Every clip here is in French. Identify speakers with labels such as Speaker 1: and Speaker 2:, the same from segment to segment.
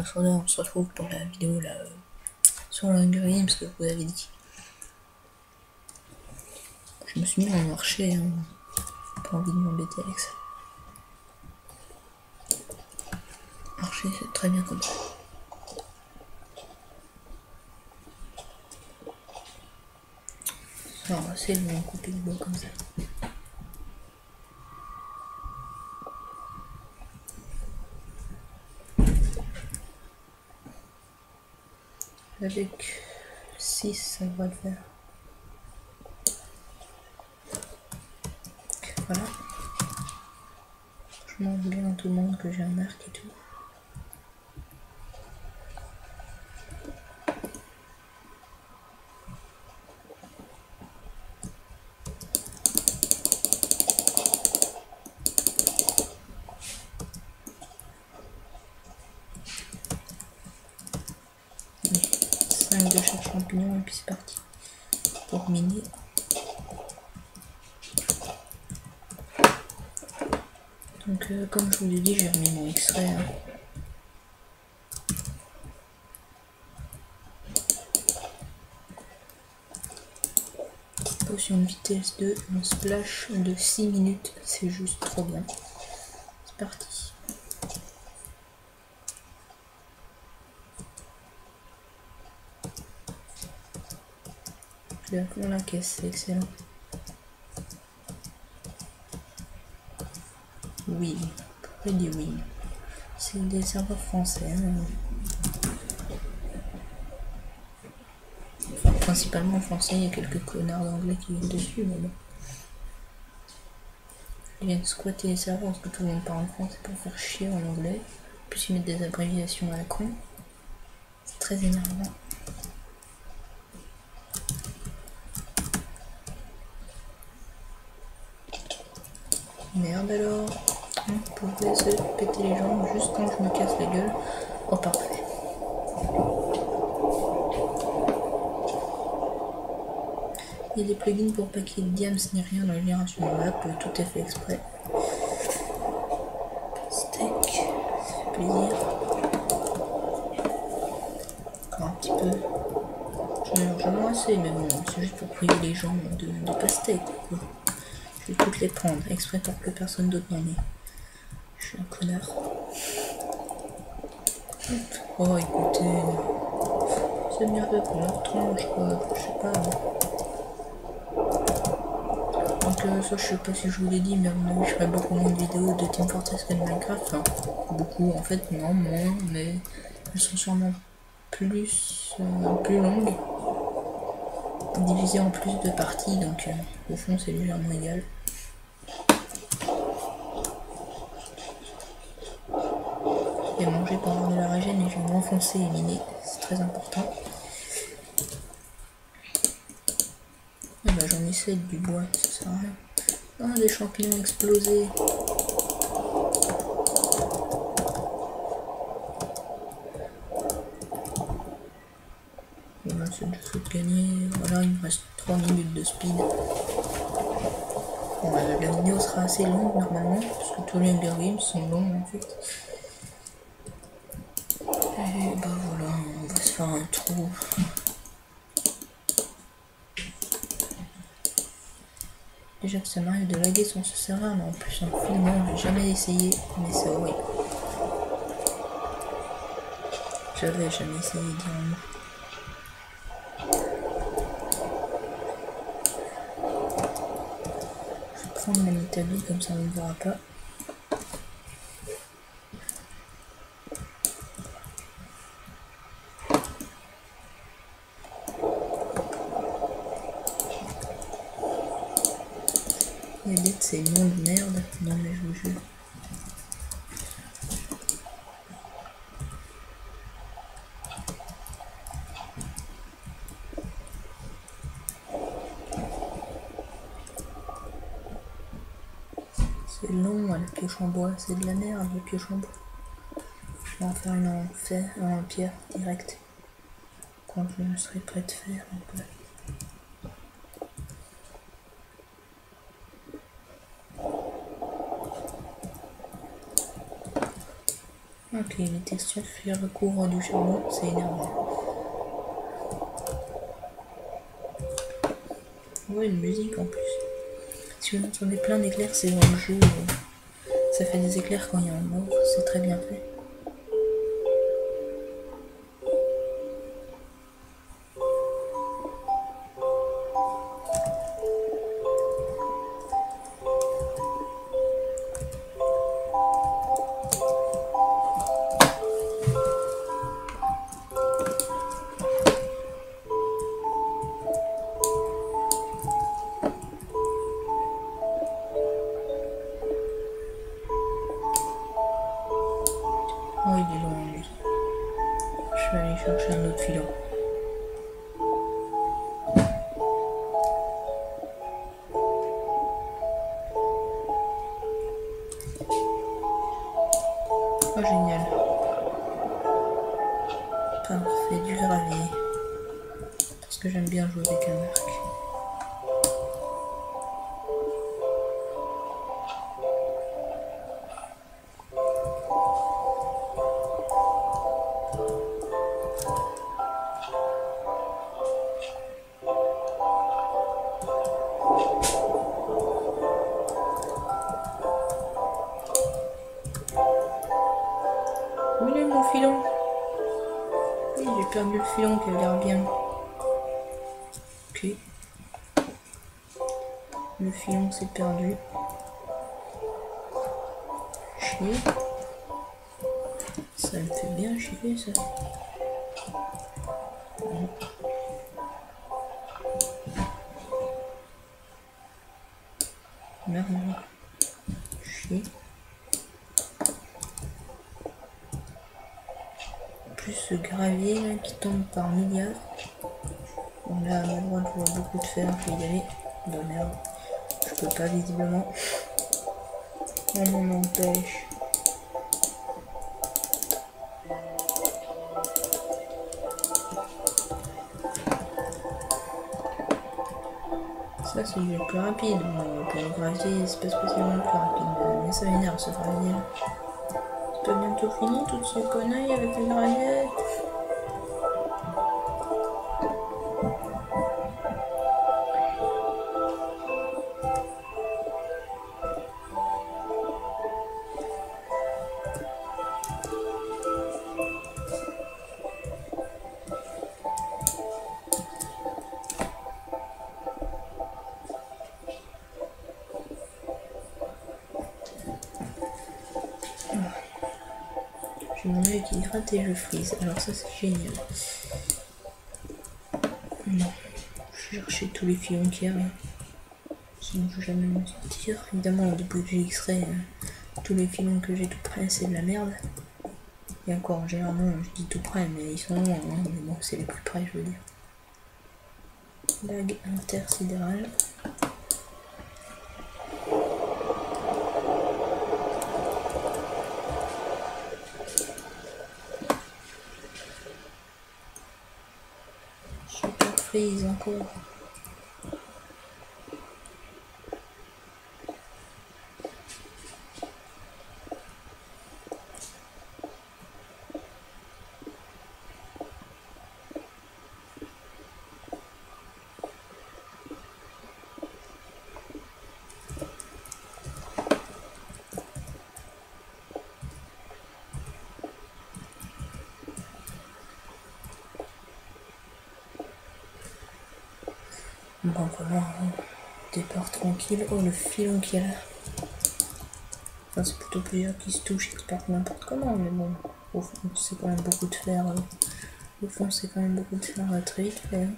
Speaker 1: Soda, on se retrouve pour la vidéo là, sur le Hunger Games que vous avez dit. Je me suis mis en marché, hein. Pas envie de m'embêter avec ça. Marcher, c'est très bien comme ça. Alors, on va essayer de couper le bois comme ça. Avec 6, ça va le faire. Voilà. Je montre bien à tout le monde que j'ai un arc et tout. Allez, 5 de chaque champignon et puis c'est parti. Pour miner. Donc comme je vous l'ai dit, j'ai remis mon X-ray. Hein. Potion de vitesse 2, un splash de 6 minutes, c'est juste trop bien. C'est parti. Je vais à fond la caisse, c'est excellent. Oui, pourquoi il dit oui? C'est des serveurs français. Hein. Enfin, principalement français, il y a quelques connards d'anglais qui viennent dessus, mais bon. Ils viennent squatter les serveurs parce que tout le monde parle en français pour faire chier en anglais. Puis ils mettent des abréviations à la con. C'est très énervant. Merde alors. On pouvait se péter les jambes juste quand je me casse la gueule. Oh parfait. Il y a des plugins pour pas qu'il y ait de diams ni rien dans la génération de map, tout est fait exprès. Steak, ça fait plaisir. Encore un petit peu. J'en ai largement assez, mais bon, c'est juste pour priver les gens de pastèques. Je vais toutes les prendre, exprès pour que personne d'autre n'en ait. Je suis un connard. Oh écoutez, c'est bien fait pour leur tronche quoi, je sais pas. Donc ça je sais pas si je vous l'ai dit, mais à mon avis je ferai beaucoup moins de vidéos de Team Fortress que de Minecraft. Enfin, beaucoup en fait, non, moins, mais elles sont sûrement plus longues, divisées en plus de parties, donc au fond c'est légèrement égal. Et manger pour avoir de la régène et je vais m'enfoncer et miner, c'est très important. Et bah j'en ai 7 du bois, ça sert à rien. Ah, des champignons explosés. Voilà, c'est déjà de gagner. Voilà, il me reste 3 minutes de speed. Bon, la vidéo sera assez longue normalement, parce que tous les Hunger Games sont longs en fait. Et bah voilà, on va se faire un trou. Déjà que ça m'arrive de laguer sur ce serveur, mais en plus en filmant, j'ai jamais essayé, mais c'est horrible. J'avais jamais essayé direct. Je vais prendre mon établi comme ça on ne verra pas. Les bêtes c'est une nom de merde, non mais je vous jure. C'est long, la pioche en bois, c'est de la merde, la pioche en bois. Je vais en faire une en fer, en pierre, direct. Quand je serai prêt de faire un peu. Ok, Ok, les textures recouvrent du charbon, c'est énervant. Ouais, une musique en plus. Si vous entendez plein d'éclairs, c'est dans le jeu. Ça fait des éclairs quand il y a un mort, c'est très bien fait. Oh, il est loin lui. Je vais aller chercher un autre filon. Oh, génial. Parfait, du gravier. Parce que j'aime bien jouer avec un arc. Où il est mon filon? Oui, j'ai perdu le filon qui a l'air bien. Ok. Le filon s'est perdu. Chier. Ça me fait bien chier ça. Merde. Chier. Plus ce gravier là, qui tombe par milliards. Bon là à ma droite je vois beaucoup de fer, je vais y aller. Bah merde. Je peux pas visiblement. On m'en empêche. Ça c'est le plus rapide. Bon, pour le gravier c'est pas spécialement le plus rapide. Mais ça m'énerve ce gravier là. C'est pas bientôt fini toutes ces conneries avec le gravier? J'ai mon œil qui gratte et je frise. Alors ça c'est génial. Non. Je vais chercher tous les filons qu'il y a là. Sinon je vais jamais m'en sortir. Évidemment depuis que j'ai extrait tous les filons que j'ai tout près c'est de la merde. Et encore généralement je dis tout près mais ils sont loin hein. Mais bon c'est les plus près je veux dire. Lag intersidéral. Super freeze encore. Bon voilà, départ tranquille. Oh le filon qu'il y a là. Enfin c'est plutôt plusieurs qui se touchent et qui partent n'importe comment mais bon. Au fond c'est quand même beaucoup de fer. Au fond c'est quand même beaucoup de fer très vite fait.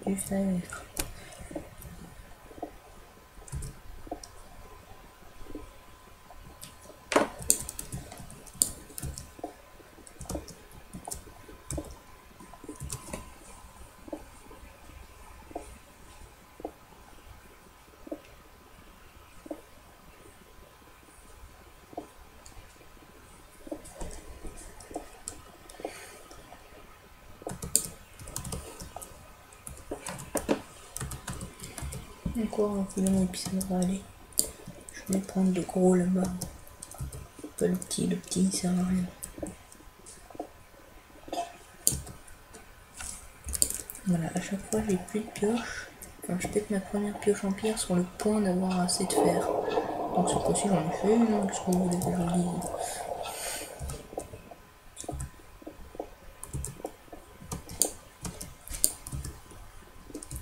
Speaker 1: Du fer. Encore un filon et puis ça devrait aller. Je vais prendre le gros là-bas. Pas le petit il sert à rien. Voilà, à chaque fois j'ai plus de pioche. Enfin, je pète ma première pioche en pierre sur le point d'avoir assez de fer. Donc cette fois-ci j'en ai fait une, qu'est-ce que vous voulez que je vous dise?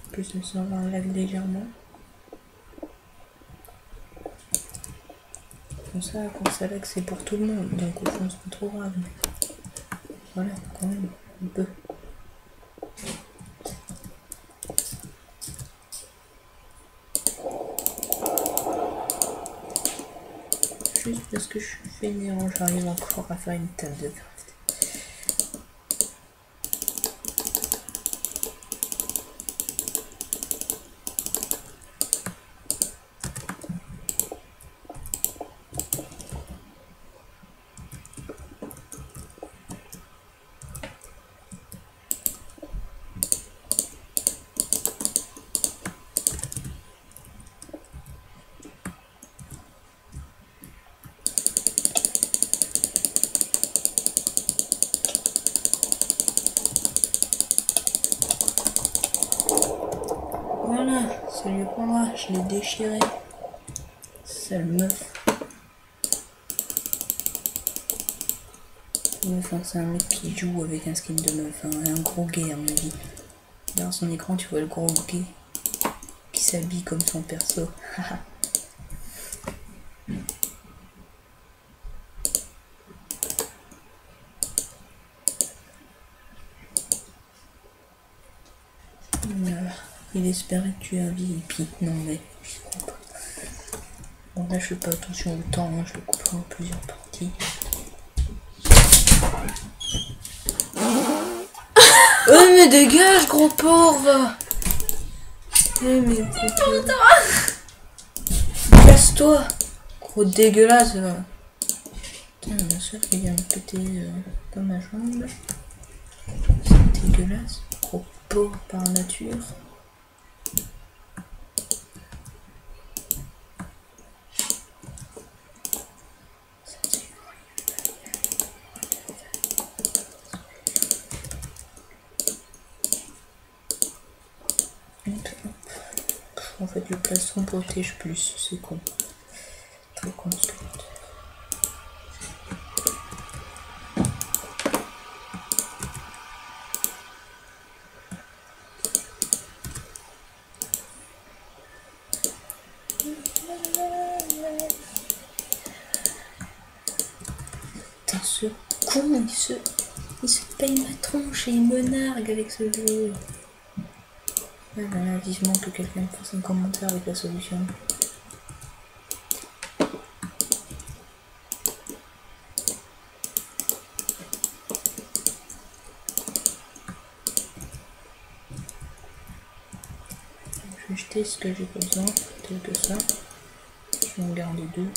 Speaker 1: En plus ça va un lag légèrement. Comme ça, quand ça lag c'est pour tout le monde, donc au fond c'est pas trop grave. Mais voilà, quand même, un peu. Juste parce que je suis fainéant, j'arrive encore à faire une table de craft. Voilà, c'est mieux pour moi, je l'ai déchiré. Sale meuf. Enfin, c'est un mec qui joue avec un skin de meuf, hein, un gros gay à mon avis. Dans son écran, tu vois le gros gay qui s'habille comme son perso. Voilà. Il espérait que tu aies un VIP. Non mais, je crois pas. Bon là je fais pas attention au temps, hein, je le couperai en plusieurs parties. Oh mais dégage gros porc va. Eh mais casse-toi. Gros dégueulasse va. Putain ma soeur qui vient me péter dans ma jambe. C'est dégueulasse. Gros porc par nature. En fait, le plastron protège plus, c'est con. Très con ce que putain, ce con, il se paye ma tronche et il me nargue avec ce jeu. Voilà, vivement que quelqu'un me fasse un commentaire avec la solution. Je vais jeter ce que j'ai besoin, tel que ça. Je vais en garder deux.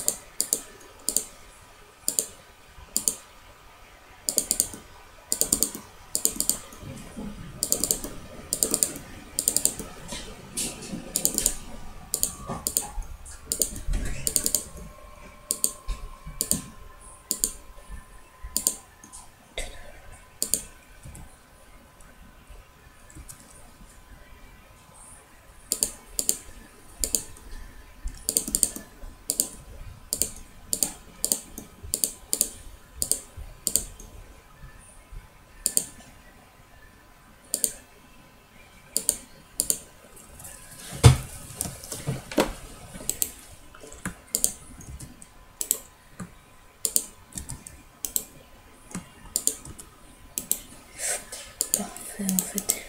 Speaker 1: Parfait en fait.